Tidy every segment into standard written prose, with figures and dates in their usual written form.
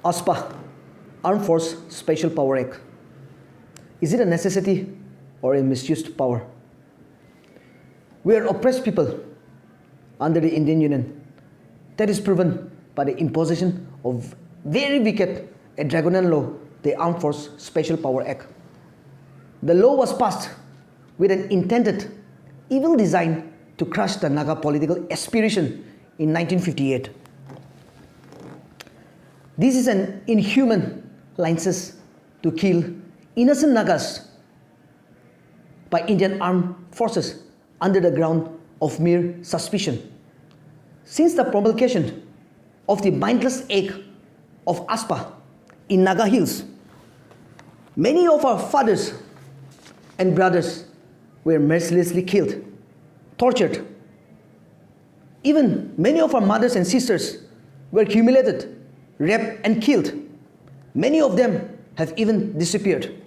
Afspa, Armed Force Special Power Act. Is it a necessity or a misused power? We are oppressed people under the Indian Union. That is proven by the imposition of very wicked and draconian law, the Armed Force Special Power Act. The law was passed with an intended evil design to crush the Naga political aspiration in 1958. This is an inhuman license to kill innocent Nagas by Indian armed forces under the ground of mere suspicion. Since the promulgation of the mindless act of Afspa in Naga Hills, many of our fathers and brothers were mercilessly killed, tortured. Even many of our mothers and sisters were humiliated, raped and killed. Many of them have even disappeared.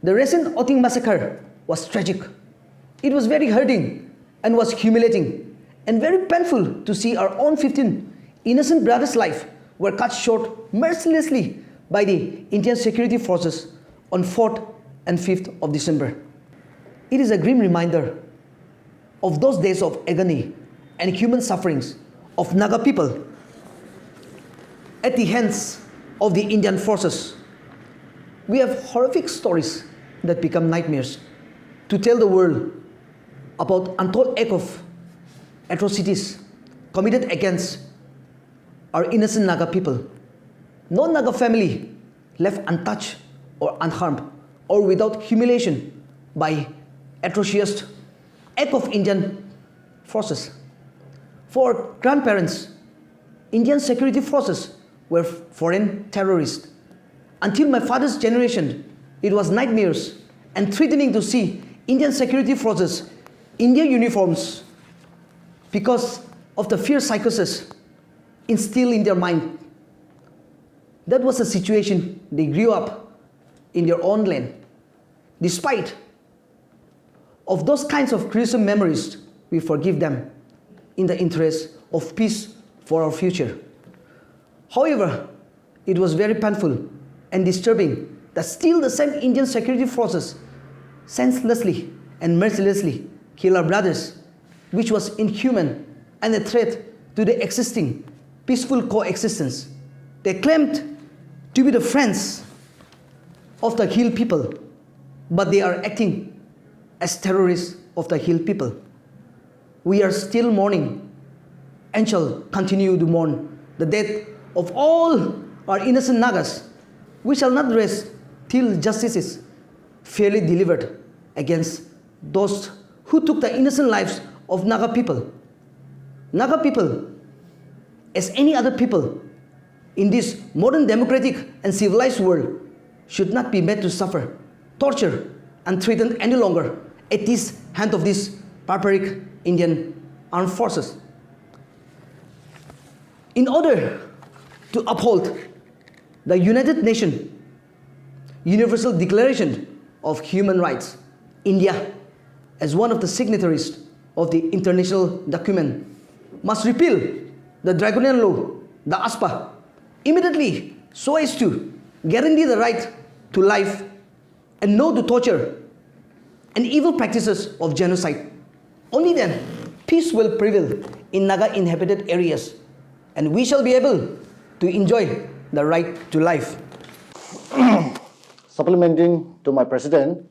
The recent Oting massacre was tragic. It was very hurting and was humiliating and very painful to see our own 15 innocent brothers' lives were cut short mercilessly by the Indian security forces on 4th and 5th of December. It is a grim reminder of those days of agony and human sufferings of Naga people at the hands of the Indian forces. We have horrific stories that become nightmares to tell the world about untold acts of atrocities committed against our innocent Naga people. No Naga family left untouched or unharmed or without humiliation by atrocious act of Indian forces. For our grandparents, Indian security forces were foreign terrorists. Until my father's generation, it was nightmares and threatening to see Indian security forces, Indian uniforms, because of the fear psychosis instilled in their mind. That was the situation they grew up in their own land. Despite of those kinds of gruesome memories, we forgive them in the interest of peace for our future. However, it was very painful and disturbing that still the same Indian security forces senselessly and mercilessly kill our brothers, which was inhuman and a threat to the existing peaceful coexistence. They claimed to be the friends of the Hill people, but they are acting as terrorists of the Hill people. We are still mourning and shall continue to mourn the death of all our innocent Nagas. We shall not rest till justice is fairly delivered against those who took the innocent lives of Naga people. Naga people, as any other people in this modern democratic and civilized world, should not be made to suffer, torture, and threatened any longer at this hand of these barbaric Indian armed forces. In order to uphold the United Nations Universal Declaration of Human Rights, India, as one of the signatories of the international document, must repeal the draconian law, the Afspa, immediately, so as to guarantee the right to life and no to torture and evil practices of genocide. Only then peace will prevail in Naga inhabited areas, and we shall be able to enjoy the right to life. Supplementing to my president,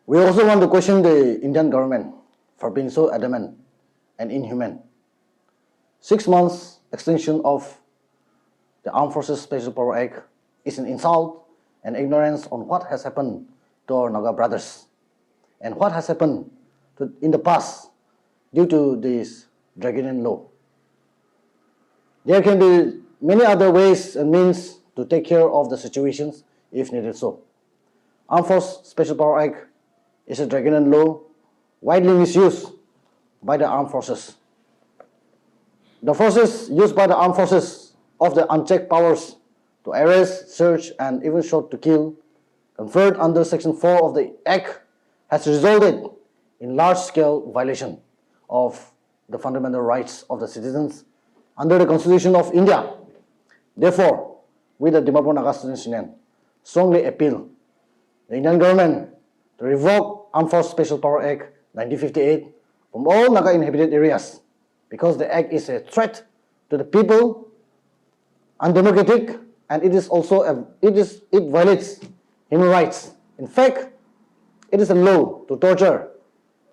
we also want to question the Indian government for being so adamant and inhuman. 6 months extension of the Armed Forces Special Power Act is an insult and ignorance on what has happened to our Naga brothers and what has happened in the past due to this draconian law. There can be many other ways and means to take care of the situations if needed so. Armed Force Special Power Act is a draconian law widely misused by the armed forces. The forces used by the armed forces of the unchecked powers to arrest, search, and even shot to kill, conferred under Section 4 of the Act, has resulted in large-scale violation of the fundamental rights of the citizens under the Constitution of India. Therefore, we the Dimapur Naga Students Union strongly appeal the Indian government to revoke Armed Forces Special Power Act 1958 from all Naga inhabited areas, because the act is a threat to the people, undemocratic, and it violates human rights. In fact, it is a law to torture,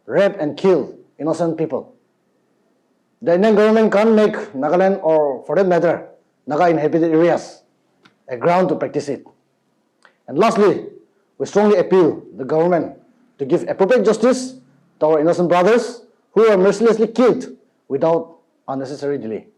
rape and kill innocent people. The Indian government can't make Nagaland, or for that matter, Naga inhabited areas, a ground to practice it. And lastly, we strongly appeal the government to give appropriate justice to our innocent brothers who were mercilessly killed without unnecessary delay.